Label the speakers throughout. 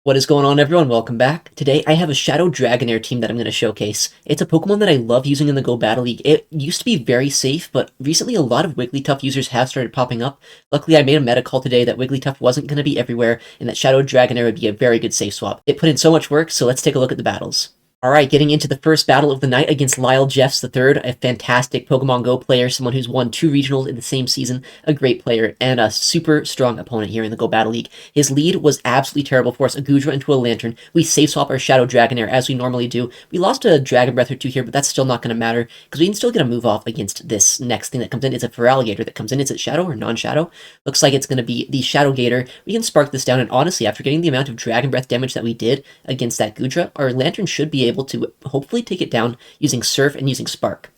Speaker 1: What is going on, everyone? Welcome back. Today I have a Shadow Dragonair team that I'm going to showcase. It's a Pokemon that I love using in the Go Battle League. It used to be very safe, but recently a lot of Wigglytuff users have started popping up. Luckily, I made a meta call today that Wigglytuff wasn't going to be everywhere, and that Shadow Dragonair would be a very good safe swap. It put in so much work, so let's take a look at the battles. Alright, getting into the first battle of the night against Lyle Jeffs III, a fantastic Pokemon Go player, someone who's won 2 regionals in the same season, a great player, and a super strong opponent here in the Go Battle League. His lead was absolutely terrible for us, a Gudra into a Lantern. We safe swap our Shadow Dragonair as we normally do. We lost a Dragon Breath or two here, but that's still not going to matter, because we can still get a move off against this next thing that comes in. It's a Feraligatr that comes in. Is it Shadow or non-Shadow? Looks like it's going to be the Shadow Gator. We can spark this down, and honestly, after getting the amount of Dragon Breath damage that we did against that Gudra, our Lantern should be able to hopefully take it down using Surf and using Spark.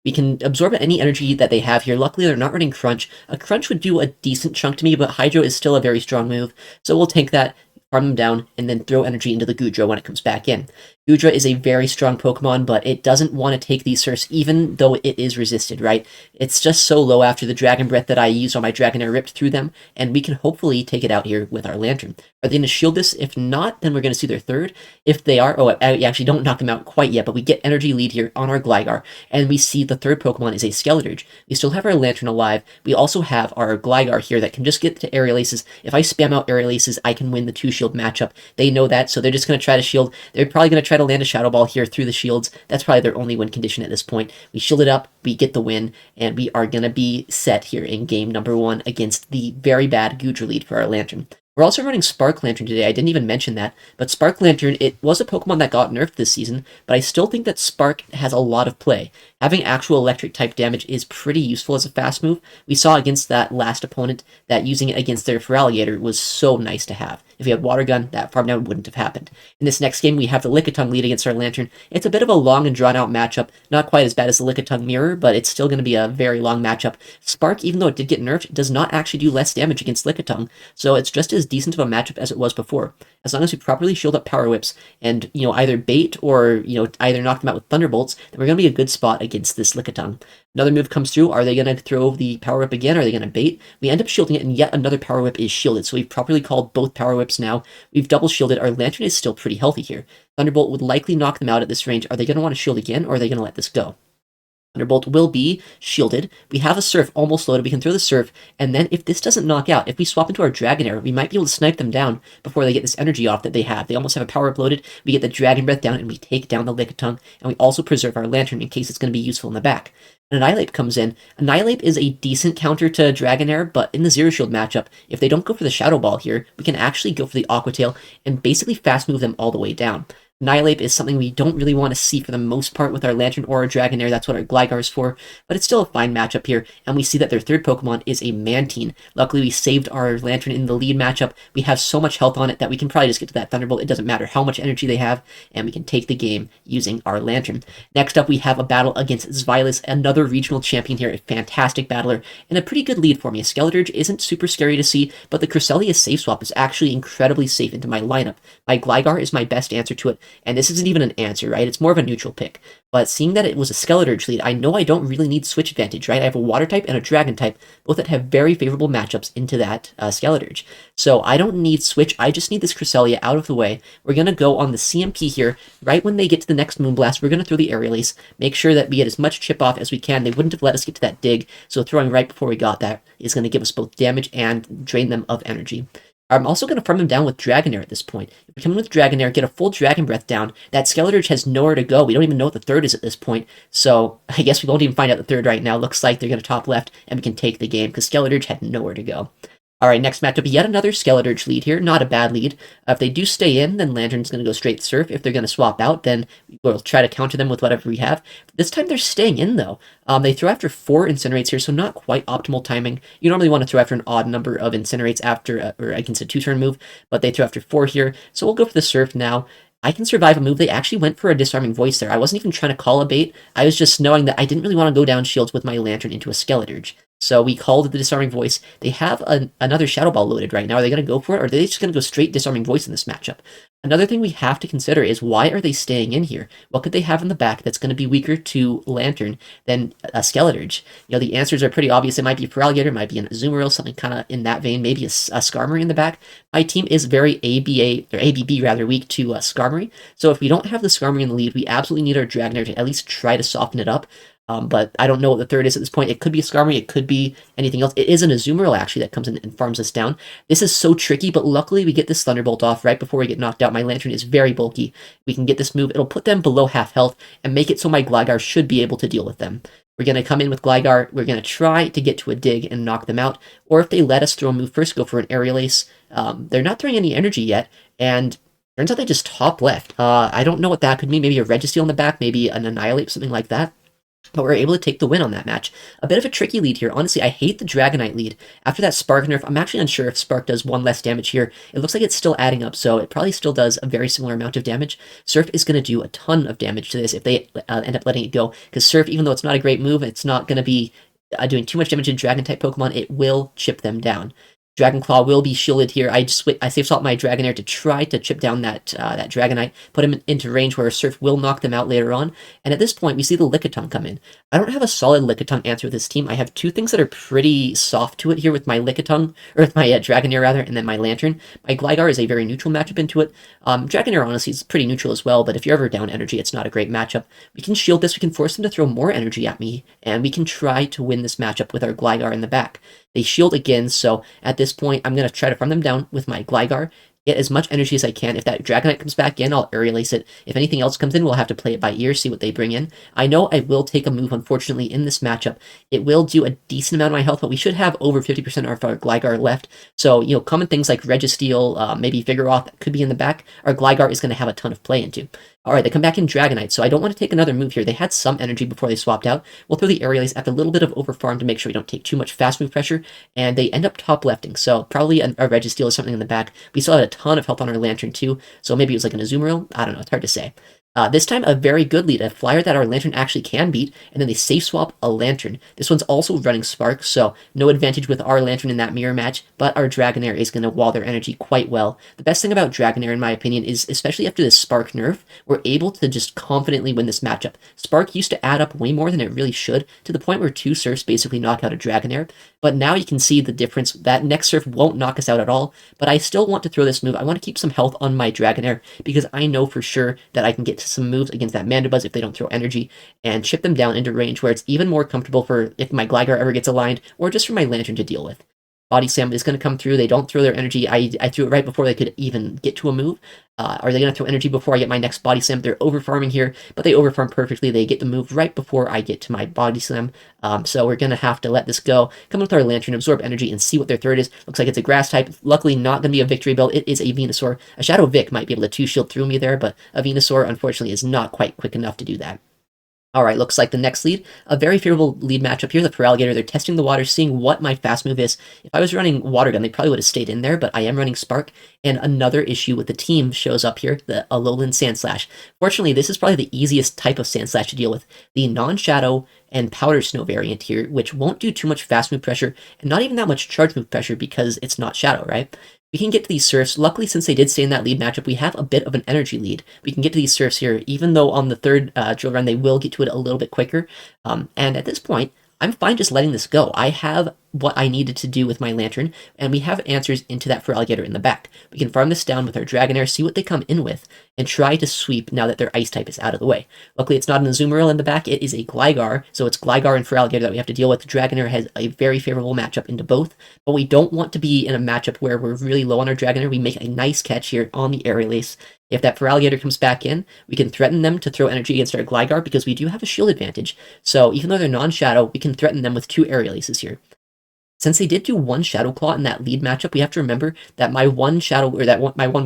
Speaker 1: We can absorb any energy that they have here. Luckily, they're not running Crunch. A Crunch would do a decent chunk to me, but Hydro is still a very strong move, so we'll tank that, farm them down, and then throw energy into the Gudra when it comes back in. Gudra is a very strong Pokemon, but it doesn't want to take these Surfs, even though it is resisted, right? It's just so low after the Dragon Breath that I used on my Dragonair ripped through them, and we can hopefully take it out here with our Lantern. Are they going to shield this? If not, then we're going to see their third. If they are, we actually don't knock them out quite yet, but we get energy lead here on our Gligar, and we see the third Pokemon is a Skeleturge. We still have our Lantern alive. We also have our Gligar here that can just get to Aerial Aces. If I spam out Aerial Aces, I can win the 2-shield matchup. They know that, so they're just going to try to shield. They're probably going to try to land a Shadow Ball here through the shields. That's probably their only win condition at this point. We shield it up, we get the win, and we are going to be set here in game number 1 against the very bad Gudra lead for our Lantern. We're also running Spark Lantern today. I didn't even mention that, but Spark Lantern, it was a Pokemon that got nerfed this season, but I still think that Spark has a lot of play. Having actual electric type damage is pretty useful as a fast move. We saw against that last opponent that using it against their Feraligatr was so nice to have. If we had Water Gun, that farm down wouldn't have happened. In this next game, we have the Lickitung lead against our Lantern. It's a bit of a long and drawn out matchup. Not quite as bad as the Lickitung Mirror, but it's still going to be a very long matchup. Spark, even though it did get nerfed, does not actually do less damage against Lickitung, so it's just as decent of a matchup as it was before. As long as we properly shield up Power Whips and, either bait or, either knock them out with Thunderbolts, then we're going to be a good spot against this Lickitung. Another move comes through. Are they going to throw the Power Whip again? Are they going to bait? We end up shielding it, and yet another Power Whip is shielded. So we've properly called both Power Whips now. We've double shielded. Our Lantern is still pretty healthy here. Thunderbolt would likely knock them out at this range. Are they going to want to shield again, or are they going to let this go? Thunderbolt will be shielded. We have a Surf almost loaded. We can throw the Surf, and then if this doesn't knock out, if we swap into our Dragonair, we might be able to snipe them down before they get this energy off that they have. They almost have a Power Up loaded. We get the Dragon Breath down, and we take down the Lickitung, and we also preserve our Lantern in case it's going to be useful in the back. Annihilate comes in. Annihilate is a decent counter to Dragonair, but in the Zero Shield matchup, if they don't go for the Shadow Ball here, we can actually go for the Aqua Tail and basically fast move them all the way down. Annihilate is something we don't really want to see for the most part with our Lantern or our Dragonair. That's what our Gligar is for, but it's still a fine matchup here, and we see that their third Pokemon is a Mantine. Luckily, we saved our Lantern in the lead matchup. We have so much health on it that we can probably just get to that Thunderbolt. It doesn't matter how much energy they have, and we can take the game using our Lantern. Next up, we have a battle against Zweilous, another regional champion here, a fantastic battler, and a pretty good lead for me. A Skeleturge isn't super scary to see, but the Cresselia safe swap is actually incredibly safe into my lineup. My Gligar is my best answer to it, and this isn't even an answer, right? It's more of a neutral pick. But seeing that it was a Skeleturge lead, I know I don't really need switch advantage, right? I have a Water type and a Dragon type, both that have very favorable matchups into that Skeleturge. So I don't need switch, I just need this Cresselia out of the way. We're going to go on the CMP here. Right when they get to the next Moonblast, we're going to throw the Aerial Ace, make sure that we get as much chip off as we can. They wouldn't have let us get to that dig, so throwing right before we got that is going to give us both damage and drain them of energy. I'm also going to farm them down with Dragonair at this point. If we come in with Dragonair, get a full Dragon Breath down, that Skeleturge has nowhere to go. We don't even know what the third is at this point, so I guess we won't even find out the third right now. Looks like they're going to top left, and we can take the game, because Skeleturge had nowhere to go. Alright, next matchup, yet another Skeleturge lead here. Not a bad lead. If they do stay in, then Lantern's going to go straight Surf. If they're going to swap out, then we'll try to counter them with whatever we have. This time they're staying in, though. They throw after 4 Incinerates here, so not quite optimal timing. You normally want to throw after an odd number of Incinerates after or against a 2-turn move, but they throw after 4 here, so we'll go for the Surf now. I can survive a move. They actually went for a Disarming Voice there. I wasn't even trying to call a bait. I was just knowing that I didn't really want to go down shields with my Lantern into a Skeleturge. So we called the Disarming Voice. They have another Shadow Ball loaded right now. Are they going to go for it, or are they just going to go straight Disarming Voice in this matchup? Another thing we have to consider is why are they staying in here? What could they have in the back that's going to be weaker to Lantern than a Skeleturge? You know, the answers are pretty obvious. It might be Feraligatr, it might be an Azumarill, something kind of in that vein, maybe a Skarmory in the back. My team is very ABB rather weak to Skarmory. So if we don't have the Skarmory in the lead, we absolutely need our Dragonair to at least try to soften it up. But I don't know what the third is at this point. It could be a Skarmory, it could be anything else. It is an Azumarill, actually, that comes in and farms us down. This is so tricky, but luckily we get this Thunderbolt off right before we get knocked out. My Lantern is very bulky. We can get this move. It'll put them below half health and make it so my Gligar should be able to deal with them. We're going to come in with Gligar. We're going to try to get to a dig and knock them out. Or if they let us throw a move first, go for an Aerial Ace. They're not throwing any energy yet, and turns out they just top left. I don't know what that could mean. Maybe a Registeel in the back, maybe an Annihilate, something like that. But we're able to take the win on that match. A bit of a tricky lead here. Honestly, I hate the Dragonite lead. After that Spark nerf, I'm actually unsure if Spark does one less damage here. It looks like it's still adding up, so it probably still does a very similar amount of damage. Surf is going to do a ton of damage to this if they end up letting it go. Because Surf, even though it's not a great move, it's not going to be doing too much damage to Dragon-type Pokemon. It will chip them down. Dragon Claw will be shielded here. I safe swap my Dragonair to try to chip down that Dragonite, put him into range where Surf will knock them out later on. And at this point, we see the Lickitung come in. I don't have a solid Lickitung answer with this team. I have two things that are pretty soft to it here with my Lickitung, or with my Dragonair rather, and then my Lantern. My Gligar is a very neutral matchup into it. Dragonair honestly is pretty neutral as well, but if you're ever down energy, it's not a great matchup. We can shield this, we can force them to throw more energy at me, and we can try to win this matchup with our Gligar in the back. They shield again, so at this point, I'm going to try to farm them down with my Gligar, get as much energy as I can. If that Dragonite comes back in, I'll Aerial Ace it. If anything else comes in, we'll have to play it by ear, see what they bring in. I know I will take a move, unfortunately, in this matchup. It will do a decent amount of my health, but we should have over 50% of our Gligar left. So, you know, common things like Registeel, maybe Vigoroth that could be in the back, our Gligar is going to have a ton of play into. Alright, they come back in Dragonite, so I don't want to take another move here. They had some energy before they swapped out. We'll throw the Aerial Ace after a little bit of overfarm to make sure we don't take too much fast move pressure, and they end up top lefting, so probably a Registeel or something in the back. We still had a ton of health on our Lantern too, so maybe it was like an Azumarill? I don't know, it's hard to say. This time, a very good lead, a flyer that our Lantern actually can beat, and then they safe swap a Lantern. This one's also running Spark, so no advantage with our Lantern in that mirror match, but our Dragonair is going to wall their energy quite well. The best thing about Dragonair, in my opinion, is especially after this Spark nerf, we're able to just confidently win this matchup. Spark used to add up way more than it really should, to the point where two Surfs basically knock out a Dragonair, but now you can see the difference. That next Surf won't knock us out at all, but I still want to throw this move. I want to keep some health on my Dragonair, because I know for sure that I can get to some moves against that Mandibuzz if they don't throw energy, and chip them down into range where it's even more comfortable for if my Gligar ever gets aligned, or just for my Lantern to deal with. Body Slam is going to come through. They don't throw their energy. I threw it right before they could even get to a move. Are they going to throw energy before I get my next Body Slam? They're overfarming here, but they overfarm perfectly. They get the move right before I get to my Body Slam. So we're going to have to let this go. Come with our Lantern, absorb energy, and see what their third is. Looks like it's a Grass type. Luckily, not going to be a Victory build. It is a Venusaur. A Shadow Vic might be able to 2-shield through me there, but a Venusaur, unfortunately, is not quite quick enough to do that. Alright, looks like the next lead, a very favorable lead matchup here, the Feraligatr. They're testing the water, seeing what my fast move is. If I was running Water Gun, they probably would have stayed in there, but I am running Spark, and another issue with the team shows up here, the Alolan Sandslash. Fortunately, this is probably the easiest type of Sandslash to deal with. The non-Shadow and Powder Snow variant here, which won't do too much fast move pressure, and not even that much charge move pressure because it's not Shadow, right? We can get to these Surfs. Luckily, since they did stay in that lead matchup, we have a bit of an energy lead. We can get to these Surfs here, even though on the third drill run, they will get to it a little bit quicker. And at this point, I'm fine just letting this go. I have what I needed to do with my Lantern, and we have answers into that Feraligatr in the back. We can farm this down with our Dragonair, see what they come in with, and try to sweep now that their Ice type is out of the way. Luckily, it's not an Azumarill in the back, it is a Gligar, so it's Gligar and Feraligatr that we have to deal with. Dragonair has a very favorable matchup into both, but we don't want to be in a matchup where we're really low on our Dragonair. We make a nice catch here on the Aerial Ace. If that Feraligatr comes back in, we can threaten them to throw energy against our Gligar because we do have a shield advantage. So even though they're non-Shadow, we can threaten them with 2 Aerial Aces here. Since they did do 1 Shadow Claw in that lead matchup, we have to remember that my one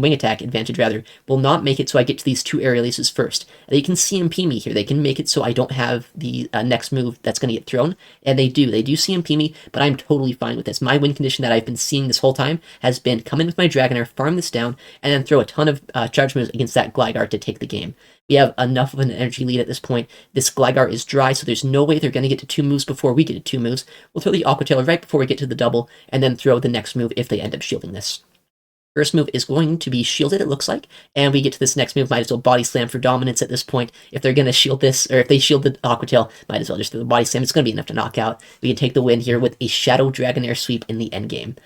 Speaker 1: Wing Attack advantage rather will not make it so I get to these 2 Aerial Aces first. They can CMP me here. They can make it so I don't have the next move that's going to get thrown, and they do. They do CMP me, but I'm totally fine with this. My win condition that I've been seeing this whole time has been come in with my Dragonair, farm this down, and then throw a ton of charge moves against that Gligar to take the game. We have enough of an energy lead at this point. This Gligar is dry, so there's no way they're going to get to 2 moves before we get to 2 moves. We'll throw the Aqua Tail right before we get to the double, and then throw the next move if they end up shielding this. First move is going to be shielded, it looks like, and we get to this next move, might as well Body Slam for dominance at this point. If they're going to shield this, or if they shield the Aqua Tail, might as well just do the Body Slam. It's going to be enough to knock out. We can take the win here with a Shadow Dragonair sweep in the endgame.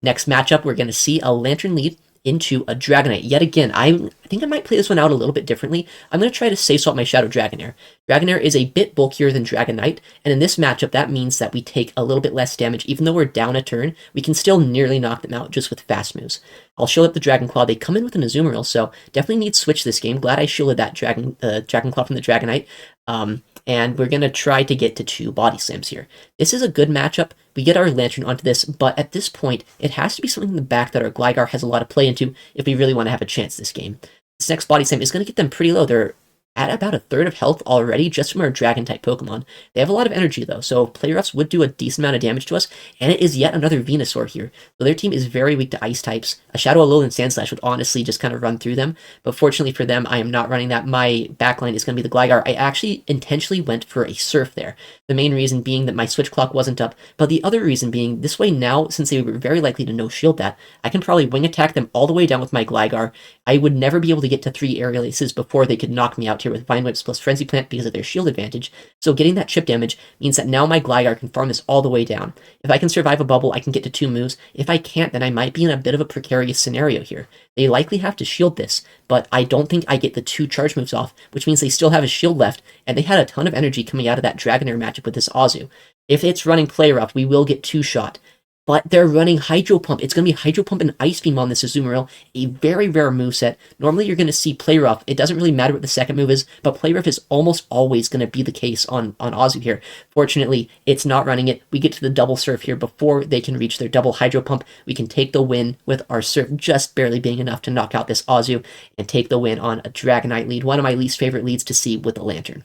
Speaker 1: Next matchup, we're going to see a Lantern lead into a Dragonite. Yet again, I think I might play this one out a little bit differently. I'm going to try to safe swap my Shadow Dragonair. Dragonair is a bit bulkier than Dragonite, and in this matchup, that means that we take a little bit less damage. Even though we're down a turn, we can still nearly knock them out just with fast moves. I'll shield up the Dragon Claw. They come in with an Azumarill, so definitely need switch this game. Glad I shielded that Dragon Claw from the Dragonite. And we're going to try to get to 2 Body Slams here. This is a good matchup. We get our Lantern onto this, but at this point, it has to be something in the back that our Gligar has a lot of play into if we really want to have a chance this game. This next Body Slam is going to get them pretty low. They're at about a third of health already just from our Dragon-type Pokemon. They have a lot of energy, though, so Play Roughs would do a decent amount of damage to us, and it is yet another Venusaur here. So their team is very weak to Ice types. A Shadow Alolan Sandslash would honestly just kind of run through them, but fortunately for them, I am not running that. My backline is going to be the Gligar. I actually intentionally went for a Surf there. The main reason being that my switch clock wasn't up, but the other reason being, this way now, since they were very likely to no-shield that, I can probably wing attack them all the way down with my Gligar. I would never be able to get to 3 Aerial Aces before they could knock me out here with Vine Whips plus Frenzy Plant because of their shield advantage, so getting that chip damage means that now my Gligar can farm this all the way down. If I can survive a bubble, I can get to 2 moves. If I can't, then I might be in a bit of a precarious scenario here. They likely have to shield this, but I don't think I get the 2 charge moves off, which means they still have a shield left, and they had a ton of energy coming out of that Dragonair matchup with this Azu. If it's running Play Rough, we will get 2-shot. But they're running Hydro Pump. It's going to be Hydro Pump and Ice Beam on this Azumarill, a very rare moveset. Normally you're going to see Play Rough. It doesn't really matter what the second move is, but Play Rough is almost always going to be the case on Azu here. Fortunately, it's not running it. We get to the double Surf here before they can reach their double Hydro Pump. We can take the win with our Surf just barely being enough to knock out this Azu and take the win on a Dragonite lead, one of my least favorite leads to see with the Lantern.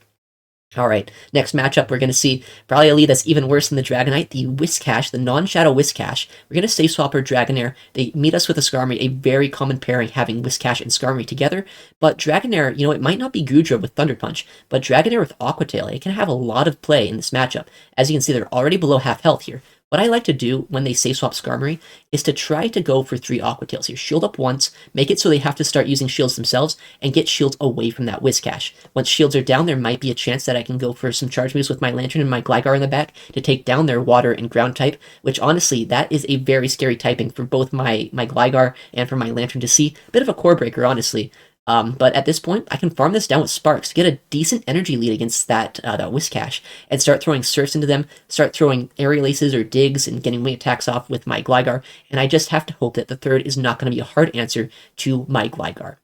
Speaker 1: Alright, next matchup, we're going to see probably a lead that's even worse than the Dragonite, the Whiscash, the non-Shadow Whiscash. We're going to safe swap our Dragonair. They meet us with a Skarmory, a very common pairing having Whiscash and Skarmory together. But Dragonair, it might not be Goodra with Thunder Punch, but Dragonair with Aqua Tail, it can have a lot of play in this matchup. As you can see, they're already below half health here. What I like to do when they safe swap Skarmory is to try to go for 3 Aqua Tails here. Shield up once, make it so they have to start using shields themselves, and get shields away from that Whiscash. Once shields are down, there might be a chance that I can go for some charge moves with my Lantern and my Gligar in the back to take down their water and ground type, which honestly, that is a very scary typing for both my Gligar and for my Lantern to see. A bit of a core breaker, honestly. But at this point, I can farm this down with Sparks to get a decent energy lead against that Whiscash, and start throwing Surfs into them, start throwing Aerial Aces or Digs, and getting wing attacks off with my Gligar, and I just have to hope that the third is not going to be a hard answer to my Gligar.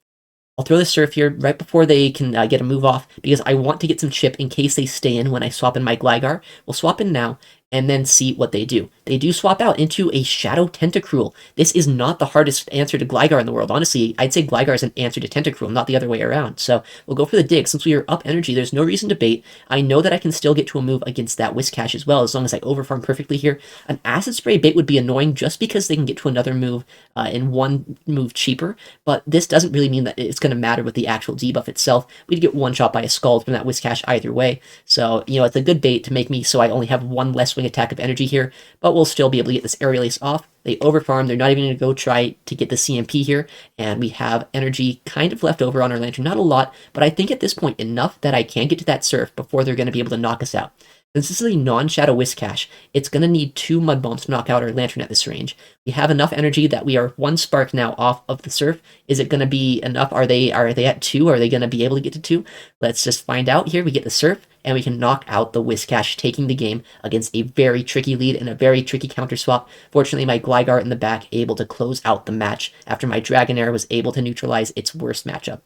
Speaker 1: I'll throw the Surf here right before they can get a move off, because I want to get some chip in case they stay in when I swap in my Gligar. We'll swap in now, and then see what they do. They do swap out into a Shadow Tentacruel. This is not the hardest answer to Gligar in the world. Honestly, I'd say Gligar is an answer to Tentacruel, not the other way around. So we'll go for the Dig. Since we are up energy, there's no reason to bait. I know that I can still get to a move against that Whiscash as well, as long as I overfarm perfectly here. An Acid Spray bait would be annoying just because they can get to another move in one move cheaper, but this doesn't really mean that it's going to matter with the actual debuff itself. We'd get one-shot by a Scald from that Whiscash either way. So, it's a good bait to make me so I only have one less wing attack of energy here, but we'll still be able to get this Aerial Ace off. They overfarm, they're not even going to go try to get the CMP here, and we have energy kind of left over on our Lantern. Not a lot, but I think at this point enough that I can get to that Surf before they're going to be able to knock us out. Since this is a non-Shadow Whiscash, it's going to need 2 Mud Bombs to knock out our Lantern at this range. We have enough energy that we are 1 Spark now off of the Surf. Is it going to be enough? Are they at 2? Are they going to be able to get to 2? Let's just find out here. We get the Surf, and we can knock out the Whiscash, taking the game against a very tricky lead and a very tricky counter swap. Fortunately, my Gligar in the back able to close out the match after my Dragonair was able to neutralize its worst matchup.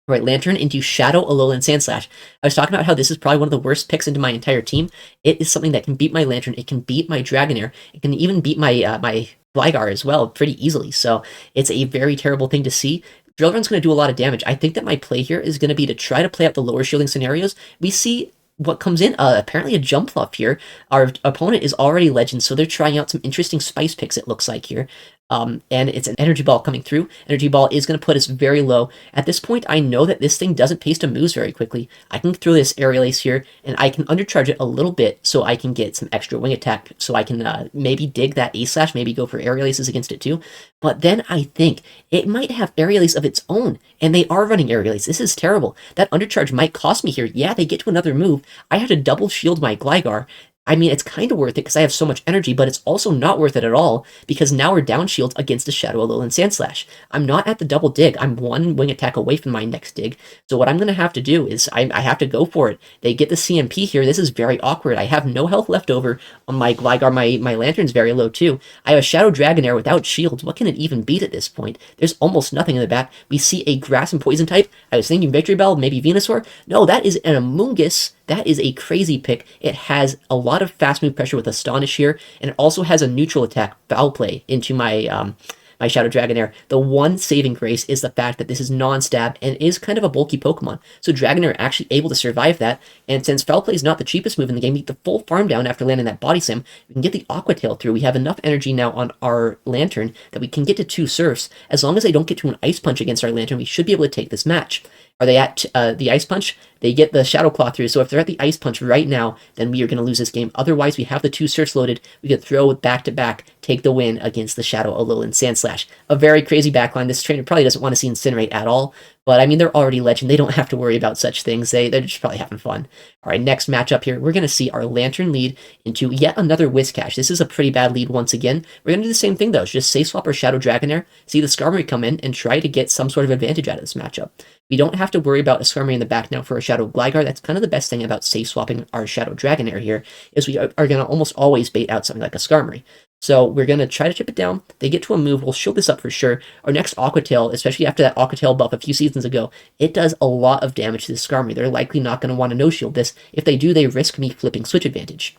Speaker 1: Right, Lantern into Shadow Alolan Sandslash. I was talking about how this is probably one of the worst picks into my entire team. It is something that can beat my Lantern, it can beat my Dragonair, it can even beat my my Gligar as well pretty easily, so it's a very terrible thing to see. Drill Run's going to do a lot of damage. I think that my play here is going to be to try to play out the lower shielding scenarios. We see what comes in, apparently a Jump Fluff here. Our opponent is already Legend, so they're trying out some interesting spice picks, it looks like here. and it's an energy ball coming through. Energy ball is going to put us very low. At this point, I know that this thing doesn't paste to moves very quickly. I can throw this aerial ace here, and I can undercharge it a little bit so I can get some extra wing attack, so I can maybe dig that ace slash, maybe go for aerial aces against it too. But then I think it might have aerial ace of its own, and they are running aerial ace. This is terrible. That undercharge might cost me here. Yeah, they get to another move. I have to double shield my Gligar. I mean, it's kind of worth it because I have so much energy, but it's also not worth it at all because now we're down shield against a Shadow Alolan Sandslash. I'm not at the double dig. I'm one wing attack away from my next dig. So what I'm going to have to do is I have to go for it. They get the CMP here. This is very awkward. I have no health left over on my Gligar. My Lantern's very low too. I have a Shadow Dragonair without shields. What can it even beat at this point? There's almost nothing in the back. We see a Grass and Poison type. I was thinking Victory Bell, maybe Venusaur. No, that is an Amoonguss. That is a crazy pick. It has a lot of fast move pressure with Astonish here, and it also has a neutral attack, Foul Play, into my my Shadow Dragonair. The one saving grace is the fact that this is non-stab and is kind of a bulky Pokemon. So Dragonair are actually able to survive that, and since Foul Play is not the cheapest move in the game, we get the full farm down after landing that Body Slam. We can get the Aqua Tail through. We have enough energy now on our Lantern that we can get to 2 Surfs. As long as they don't get to an Ice Punch against our Lantern, we should be able to take this match. Are they at the Ice Punch? They get the Shadow Claw through, so if they're at the Ice Punch right now, then we are going to lose this game. Otherwise, we have the 2 Surfs loaded. We could throw back-to-back, take the win against the Shadow Alolan Sandslash. A very crazy backline. This trainer probably doesn't want to see Incinerate at all, but I mean, they're already legend. They don't have to worry about such things. They're just probably having fun. All right, next matchup here, we're going to see our Lantern lead into yet another Whiscash. This is a pretty bad lead once again. We're going to do the same thing, though. Just safe swap our Shadow Dragonair, see the Skarmory come in, and try to get some sort of advantage out of this matchup. We don't have to worry about a Skarmory in the back now for a Shadow Gligar. That's kind of the best thing about safe swapping our Shadow Dragonair here, is we are going to almost always bait out something like a Skarmory. So we're going to try to chip it down. They get to a move. We'll shield this up for sure. Our next Aqua Tail, especially after that Aqua Tail buff a few seasons ago, it does a lot of damage to the Skarmory. They're likely not going to want to no-shield this. If they do, they risk me flipping Switch Advantage.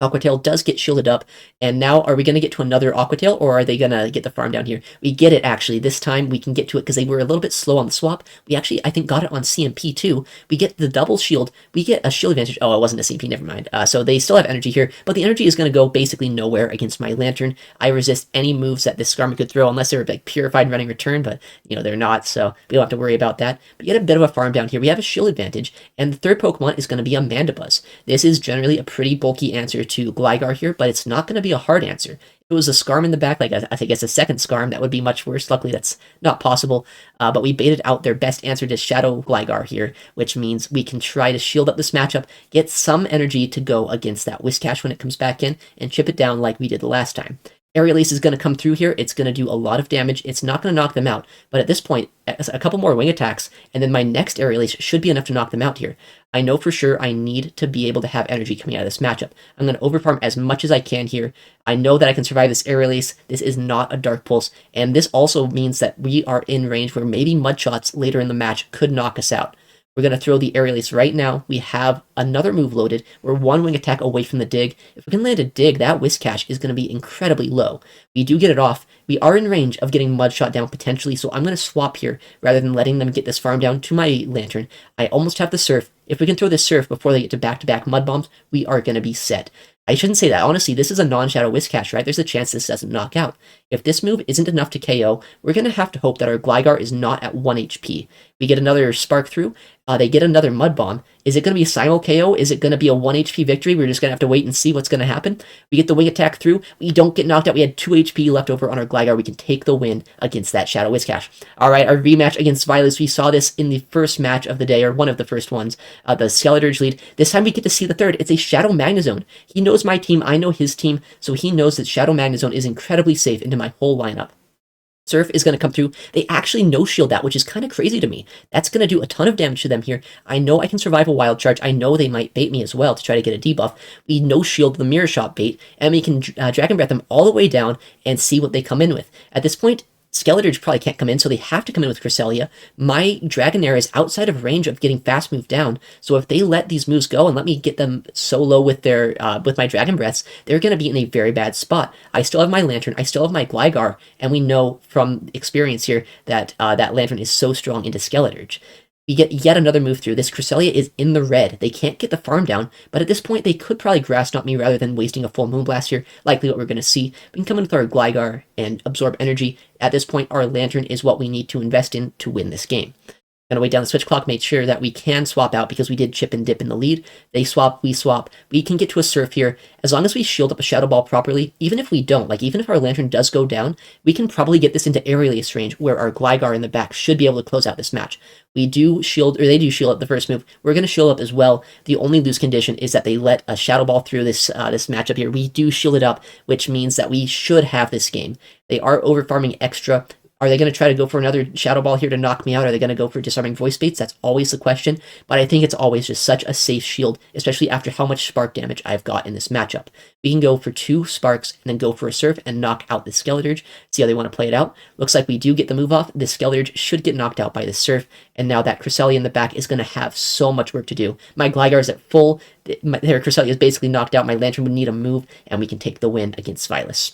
Speaker 1: Aqua Tail does get shielded up, and now are we going to get to another Aqua Tail, or are they going to get the farm down here? We get it, actually. This time we can get to it because they were a little bit slow on the swap. We actually, I think, got it on CMP too. We get the double shield. We get a shield advantage. Oh, it wasn't a CMP, never mind. So they still have energy here, but the energy is going to go basically nowhere against my Lantern. I resist any moves that this Skarmory could throw, unless they were like Purified Running Return, but, you know, they're not, so we don't have to worry about that. But yet a bit of a farm down here. We have a shield advantage, and the third Pokemon is going to be a Mandibuzz. This is generally a pretty bulky answer to Gligar here, but it's not going to be a hard answer. If it was a Skarm in the back, like I think it's a second Skarm, that would be much worse. Luckily, that's not possible, but we baited out their best answer to Shadow Gligar here, which means we can try to shield up this matchup, get some energy to go against that Whiscash when it comes back in, and chip it down like we did the last time. Aerial Ace is going to come through here. It's going to do a lot of damage. It's not going to knock them out, but at this point, a couple more wing attacks, and then my next Aerial Ace should be enough to knock them out here. I know for sure I need to be able to have energy coming out of this matchup. I'm going to overfarm as much as I can here. I know that I can survive this Aerial Ace. This is not a Dark Pulse, and this also means that we are in range where maybe Mud Shots later in the match could knock us out. We're going to throw the Aerial Ace right now. We have another move loaded. We're one wing attack away from the dig. If we can land a dig, that Whiscash is going to be incredibly low. We do get it off. We are in range of getting Mud Shot down potentially, so I'm going to swap here rather than letting them get this farm down to my Lantern. I almost have the Surf. If we can throw this Surf before they get to back-to-back Mud Bombs, we are going to be set. I shouldn't say that. Honestly, this is a non-Shadow Whiscash, right? There's a chance this doesn't knock out. If this move isn't enough to KO, we're going to have to hope that our Gligar is not at 1 HP. We get another Spark through. They get another Mud Bomb. Is it going to be a Simul KO? Is it going to be a 1 HP victory? We're just going to have to wait and see what's going to happen. We get the Wing Attack through. We don't get knocked out. We had 2 HP left over on our Gligar. We can take the win against that Shadow Whiscash. All right, our rematch against Vilas. We saw this in the first match of the day, or one of the first ones, the Skeleturge lead. This time we get to see the third. It's a Shadow Magnezone. He knows my team. I know his team, so he knows that Shadow Magnezone is incredibly safe into my whole lineup. Surf is going to come through. They actually no-shield that, which is kind of crazy to me. That's going to do a ton of damage to them here. I know I can survive a Wild Charge. I know they might bait me as well to try to get a debuff. We no-shield the Mirror Shot bait, and we can Dragon Breath them all the way down and see what they come in with. At this point, Skeleturge probably can't come in, so they have to come in with Cresselia. My Dragonair is outside of range of getting fast move down, so if they let these moves go and let me get them so low with their with my Dragon Breaths, they're going to be in a very bad spot. I still have my Lantern, I still have my Gligar, and we know from experience here that that Lantern is so strong into Skeleturge. We get yet another move through. This Cresselia is in the red. They can't get the farm down, but at this point, they could probably Grass Knot me rather than wasting a full Moonblast here. Likely what we're going to see. We can come in with our Gligar and absorb energy. At this point, our Lantern is what we need to invest in to win this game. Gonna wait down the switch clock, make sure that we can swap out because we did chip and dip in the lead. They swap, we swap. We can get to a Surf here. As long as we shield up a Shadow Ball properly, even if we don't, like even if our Lantern does go down, we can probably get this into Aerialius range where our Gligar in the back should be able to close out this match. We do shield, or they do shield up the first move. We're going to shield up as well. The only lose condition is that they let a Shadow Ball through this this matchup here. We do shield it up, which means that we should have this game. They are over farming extra. Are they going to try to go for another Shadow Ball here to knock me out? Are they going to go for Disarming Voice Baits? That's always the question, but I think it's always just such a safe shield, especially after how much spark damage I've got in this matchup. We can go for 2 Sparks and then go for a Surf and knock out the Skeleturge. See how they want to play it out? Looks like we do get the move off. The Skeleturge should get knocked out by the Surf, and now that Cresselia in the back is going to have so much work to do. My Gligar is at full. Their Cresselia is basically knocked out. My Lantern would need a move, and we can take the win against Vilas.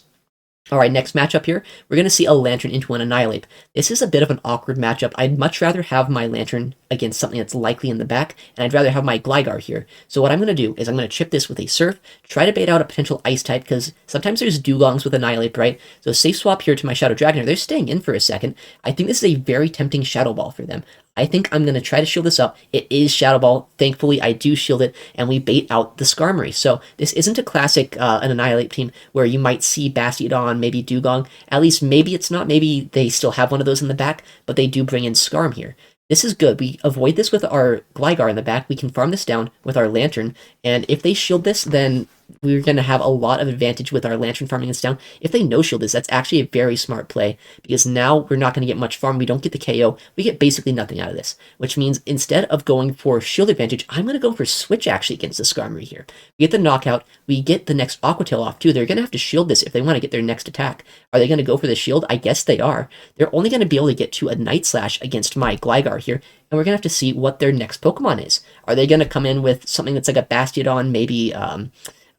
Speaker 1: Alright, next matchup here, we're going to see a Lantern into an Annihilate. This is a bit of an awkward matchup. I'd much rather have my Lantern against something that's likely in the back, and I'd rather have my Gligar here. So what I'm going to do is I'm going to chip this with a Surf, try to bait out a potential Ice type, because sometimes there's Dugongs with Annihilate, right? So safe swap here to my Shadow Dragonair. They're staying in for a second. I think this is a very tempting Shadow Ball for them. I think I'm going to try to shield this up. It is Shadow Ball. Thankfully, I do shield it, and we bait out the Skarmory. So this isn't a classic an Annihilate team where you might see Bastiodon, maybe Dugong. At least maybe it's not. Maybe they still have one of those in the back, but they do bring in Skarm here. This is good. We avoid this with our Gligar in the back. We can farm this down with our Lantern, and if they shield this, then we're going to have a lot of advantage with our Lantern farming this down. If they no-shield this, that's actually a very smart play, because now we're not going to get much farm. We don't get the KO. We get basically nothing out of this, which means instead of going for shield advantage, I'm going to go for switch actually against the Skarmory here. We get the knockout. We get the next Aqua Tail off too. They're going to have to shield this if they want to get their next attack. Are they going to go for the shield? I guess they are. They're only going to be able to get to a Night Slash against my Gligar here, and we're going to have to see what their next Pokemon is. Are they going to come in with something that's like a Bastiodon, maybe...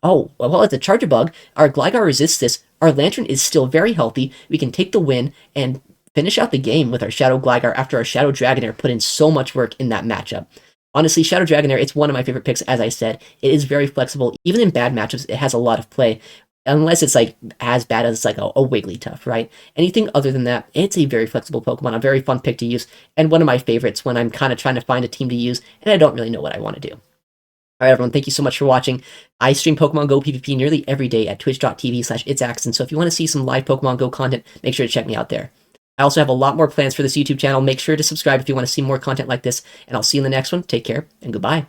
Speaker 1: Oh, well, it's a Charger Bug. Our Gligar resists this. Our Lantern is still very healthy. We can take the win and finish out the game with our Shadow Gligar after our Shadow Dragonair put in so much work in that matchup. Honestly, Shadow Dragonair, it's one of my favorite picks, as I said. It is very flexible. Even in bad matchups, it has a lot of play. Unless it's like as bad as like a Wigglytuff, right? Anything other than that, it's a very flexible Pokemon, a very fun pick to use, and one of my favorites when I'm kind of trying to find a team to use, and I don't really know what I want to do. Alright everyone, thank you so much for watching. I stream Pokemon Go PvP nearly every day at twitch.tv/itsaxton, so if you want to see some live Pokemon Go content, make sure to check me out there. I also have a lot more plans for this YouTube channel. Make sure to subscribe if you want to see more content like this, and I'll see you in the next one. Take care, and goodbye.